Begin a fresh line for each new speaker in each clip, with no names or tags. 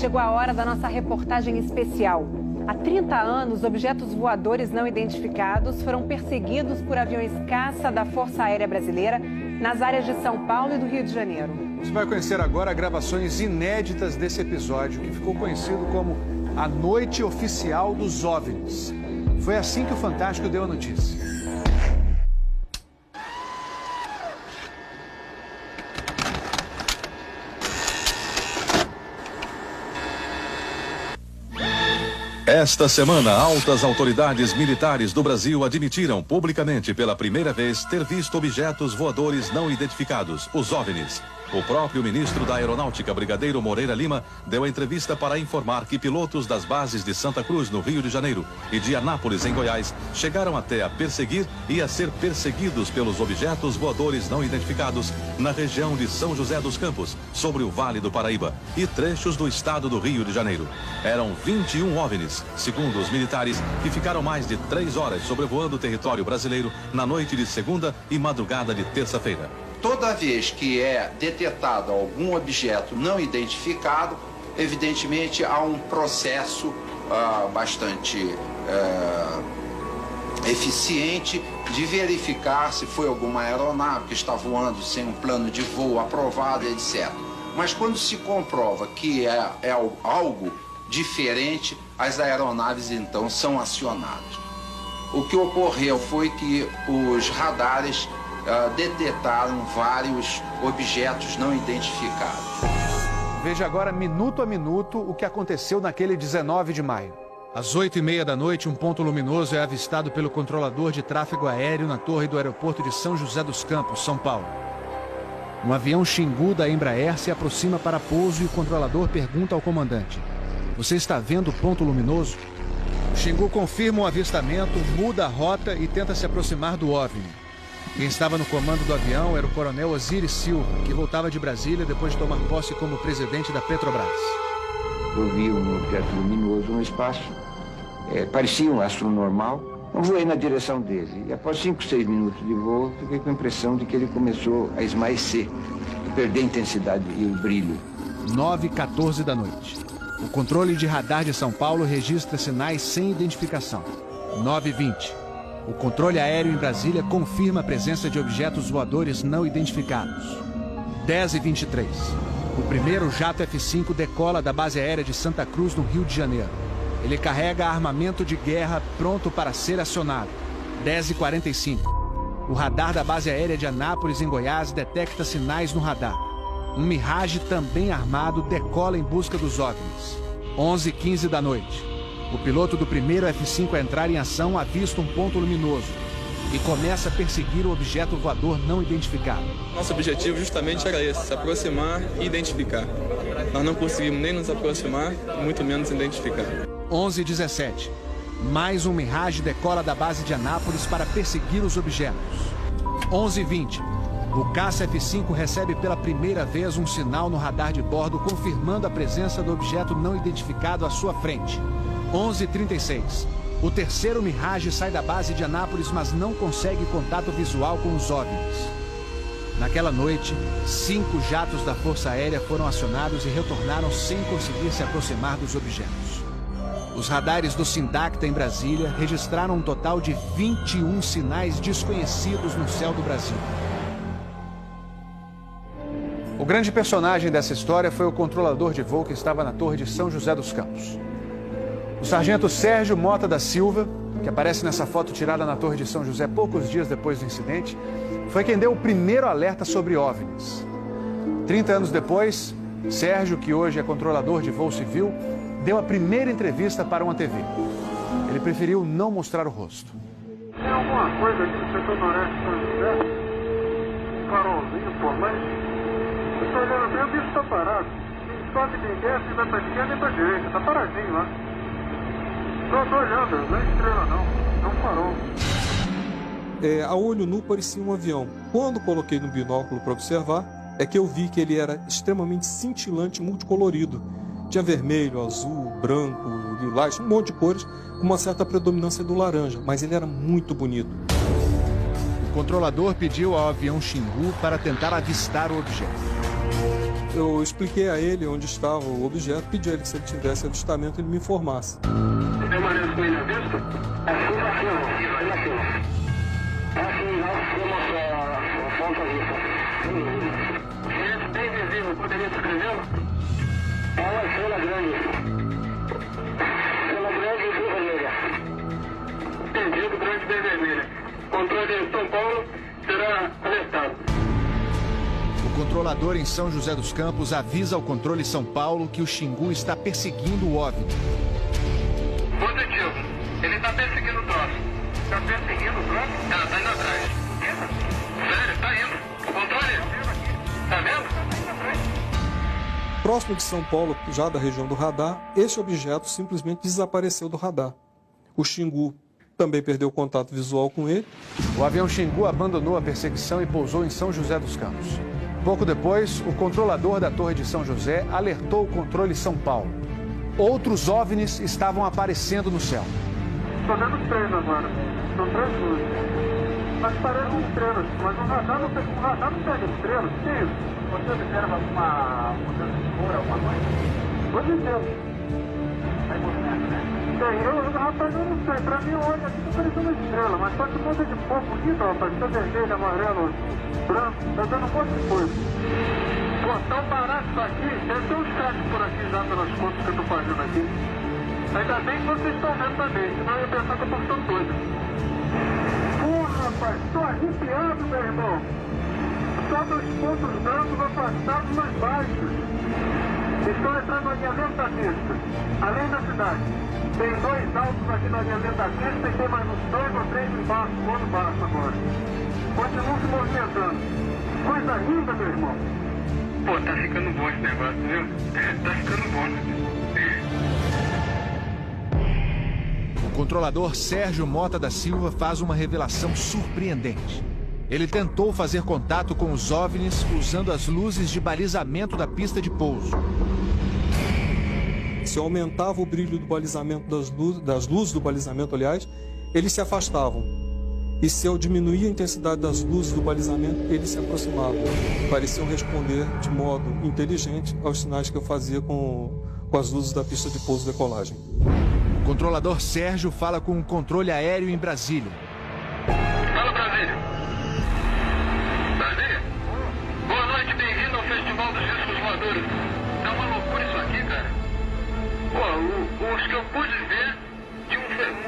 chegou a hora da nossa reportagem especial. Há 30 anos, objetos voadores não identificados foram perseguidos por aviões caça da Força Aérea Brasileira nas áreas de São Paulo e do Rio de Janeiro.
Você vai conhecer agora gravações inéditas desse episódio, que ficou conhecido como a Noite Oficial dos OVNIs. Foi assim que o Fantástico deu a notícia.
Esta semana, altas autoridades militares do Brasil admitiram publicamente pela primeira vez ter visto objetos voadores não identificados, os OVNIs. O próprio ministro da Aeronáutica, Brigadeiro Moreira Lima, deu a entrevista para informar que pilotos das bases de Santa Cruz, no Rio de Janeiro, e de Anápolis, em Goiás, chegaram até a perseguir e a ser perseguidos pelos objetos voadores não identificados na região de São José dos Campos, sobre o Vale do Paraíba, e trechos do estado do Rio de Janeiro. Eram 21 OVNIs, segundo os militares, que ficaram mais de 3 horas sobrevoando o território brasileiro na noite de segunda e madrugada de terça-feira.
Toda vez que é detectado algum objeto não identificado, evidentemente há um processo bastante eficiente de verificar se foi alguma aeronave que está voando sem um plano de voo aprovado, etc. Mas quando se comprova que é algo diferente, as aeronaves então são acionadas. O que ocorreu foi que os radares detectaram vários objetos não identificados.
Veja agora, minuto a minuto, o que aconteceu naquele 19 de maio. Às 8h30 da noite, um ponto luminoso é avistado pelo controlador de tráfego aéreo na torre do aeroporto de São José dos Campos, São Paulo. Um avião Xingu da Embraer se aproxima para pouso e o controlador pergunta ao comandante: "Você está vendo o ponto luminoso?" O Xingu confirma o avistamento, muda a rota e tenta se aproximar do OVNI. Quem estava no comando do avião era o coronel Osiris Silva, que voltava de Brasília depois de tomar posse como presidente da Petrobras.
Eu vi um objeto luminoso no espaço, parecia um astro normal. Eu voei na direção dele e após 5, 6 minutos de voo, fiquei com a impressão de que ele começou a esmaecer e perder a intensidade e o brilho.
9h14 da noite. O controle de radar de São Paulo registra sinais sem identificação. 9h20. O controle aéreo em Brasília confirma a presença de objetos voadores não identificados. 10h23. O primeiro jato F-5 decola da base aérea de Santa Cruz, no Rio de Janeiro. Ele carrega armamento de guerra pronto para ser acionado. 10h45. O radar da base aérea de Anápolis, em Goiás, detecta sinais no radar. Um Mirage também armado decola em busca dos OVNIs. 11h15 da noite. O piloto do primeiro F-5 a entrar em ação avista um ponto luminoso e começa a perseguir o objeto voador não identificado.
Nosso objetivo justamente era esse, se aproximar e identificar. Nós não conseguimos nem nos aproximar, muito menos identificar.
11h17. Mais um Mirage decola da base de Anápolis para perseguir os objetos. 11h20. O caça F-5 recebe pela primeira vez um sinal no radar de bordo confirmando a presença do objeto não identificado à sua frente. 11h36. O terceiro Mirage sai da base de Anápolis, mas não consegue contato visual com os OVNIs. Naquela noite, 5 jatos da Força Aérea foram acionados e retornaram sem conseguir se aproximar dos objetos. Os radares do Sindacta em Brasília registraram um total de 21 sinais desconhecidos no céu do Brasil. O grande personagem dessa história foi o controlador de voo que estava na torre de São José dos Campos. O sargento Sérgio Mota da Silva, que aparece nessa foto tirada na Torre de São José poucos dias depois do incidente, foi quem deu o primeiro alerta sobre OVNIs. 30 anos depois, Sérgio, que hoje é controlador de voo civil, deu a primeira entrevista para uma TV. Ele preferiu não mostrar o rosto.
Tem alguma coisa aqui no setor noreste de São José? Um farolzinho por lá? Eu estou olhando bem, o bicho está parado. Só que tem desce e vai para a esquerda e para a direita. Está paradinho lá. Estou olhando, não é estrela não. É um farol.
A olho nu parecia um avião. Quando coloquei no binóculo para observar, é que eu vi que ele era extremamente cintilante, multicolorido. Tinha vermelho, azul, branco, lilás, um monte de cores, com uma certa predominância do laranja, mas ele era muito bonito.
O controlador pediu ao avião Xingu para tentar avistar o objeto.
eu expliquei a ele onde estava o objeto, pedi a ele que se ele tivesse avistamento ele me informasse.
Tem uma vez com ele à vista? Assim na cima, assim lá, vou mostrar a ponta vista. Esse bem visível, poderia descrevê-lo? É uma estrela grande. Estrela grande e bem vermelha. Entendido, grande e bem vermelha. Controle de São Paulo será alertado.
O controlador em São José dos Campos avisa ao controle São Paulo que o Xingu está perseguindo o OVNI.
Positivo. Ele está perseguindo o troço. Está perseguindo o troço? Tá indo atrás. Sério, tá indo. Controle. Tá vendo?
Próximo de São Paulo, já da região do radar, esse objeto simplesmente desapareceu do radar. O Xingu também perdeu contato visual com ele.
O avião Xingu abandonou a perseguição e pousou em São José dos Campos. Pouco depois, o controlador da Torre de São José alertou o controle São Paulo. Outros OVNIs estavam aparecendo no céu.
Estou vendo 3 agora. São 3 luzes. Mas parecem estrelas. Mas o radar não pega estrelas. O que é isso? Você observa alguma mudança de cor, alguma coisa? Pode ser. Vai movimento, né? Rapaz, eu não sei. Pra mim, olha, aqui tá parecendo uma estrela. Mas tá com um monte de cor bonita, rapaz. Tá vermelho, amarelo, branco. Tá dando um monte de coisa. Pô, tão barato isso aqui. Deve ter um chat por aqui já pelas contas que eu tô fazendo aqui. Ainda bem que vocês estão vendo também. Senão eu ia pensar que eu tô ficando doido. Pô, rapaz, tô arrepiado, meu irmão. Só 2 pontos brancos afastados mais baixos. Estão entrando na alinhamento da pista, além da cidade. Tem 2 altos aqui no alinhamento da pista e tem mais uns 2 ou 3 embaixo, do outro baixo agora. Continuam se movimentando. Coisa linda, meu irmão. Pô, tá ficando bom esse negócio, viu? Tá ficando bom.
O controlador Sérgio Mota da Silva faz uma revelação surpreendente. Ele tentou fazer contato com os OVNIs usando as luzes de balizamento da pista de pouso.
Se eu aumentava o brilho do balizamento das luzes do balizamento, aliás, eles se afastavam. E se eu diminuía a intensidade das luzes do balizamento, eles se aproximavam. Pareciam responder de modo inteligente aos sinais que eu fazia com as luzes da pista de pouso e decolagem.
O controlador Sérgio fala com o controle aéreo em Brasília.
Fala, Brasília. Brasília? Boa noite, bem-vindo ao Festival dos Discos Voadores. É uma loucura isso aqui, cara. Pô, os que eu pude ver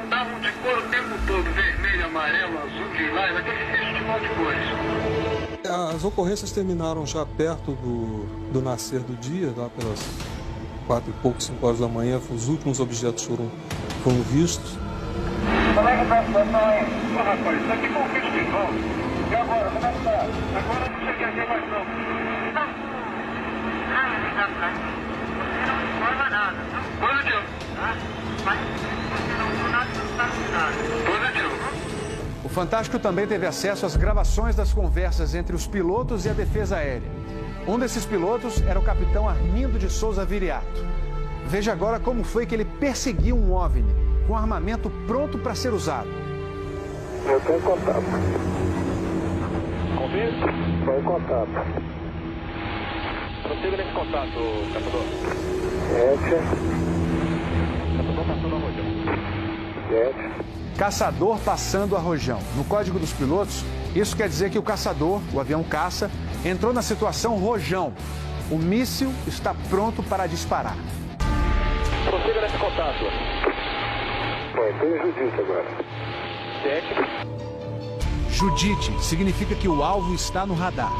mudavam de cor o tempo todo. Vermelho, amarelo, azul, lilás, aquele festival de cores.
As ocorrências terminaram já perto do nascer do dia, lá pelas 4 e pouco, 5 horas da manhã. Os últimos objetos foram vistos.
Como é que tá a situação aí? Pô, rapaz, isso aqui foi um festival. E agora, como é que tá? Agora não cheguei a ver mais não. Você não informa nada. Positivo. Mas você não sabe nada. Positivo.
O Fantástico também teve acesso às gravações das conversas entre os pilotos e a defesa aérea. Um desses pilotos era o capitão Armindo de Souza Viriato. Veja agora como foi que ele perseguiu um OVNI com armamento pronto para ser usado.
Eu tenho contato. Convite? Foi contato. Prossiga nesse contato, capitão. Capitão passando a Rojão.
Caçador passando a Rojão. No código dos pilotos, isso quer dizer que o caçador, o avião caça, entrou na situação Rojão. O míssil está pronto para disparar.
Prossiga nesse contato. Tem Judite agora.
Judite significa que o alvo está no radar.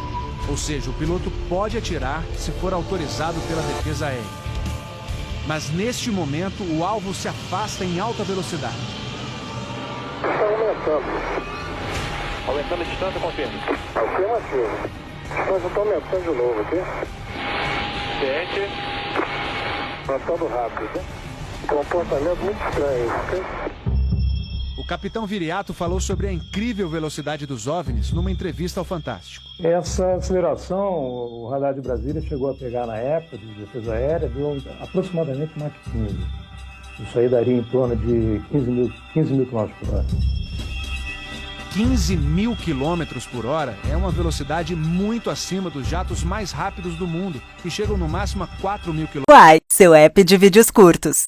Ou seja, o piloto pode atirar se for autorizado pela defesa aérea. Mas neste momento, o alvo se afasta em alta velocidade.
Está aumentando. Aumentando a distância, confirma. Afirmativo. A distância está aumentando de novo aqui. Aumentando rápido. Comportamento muito estranho, ok?
O capitão Viriato falou sobre a incrível velocidade dos OVNIs numa entrevista ao Fantástico.
Essa aceleração, o radar de Brasília chegou a pegar na época de defesa aérea, deu aproximadamente Mach 15. Isso aí daria em torno de 15 mil km por hora.
15.000 quilômetros por hora é uma velocidade muito acima dos jatos mais rápidos do mundo, que chegam no máximo a 4.000 quilômetros.
Uai, seu app de vídeos curtos.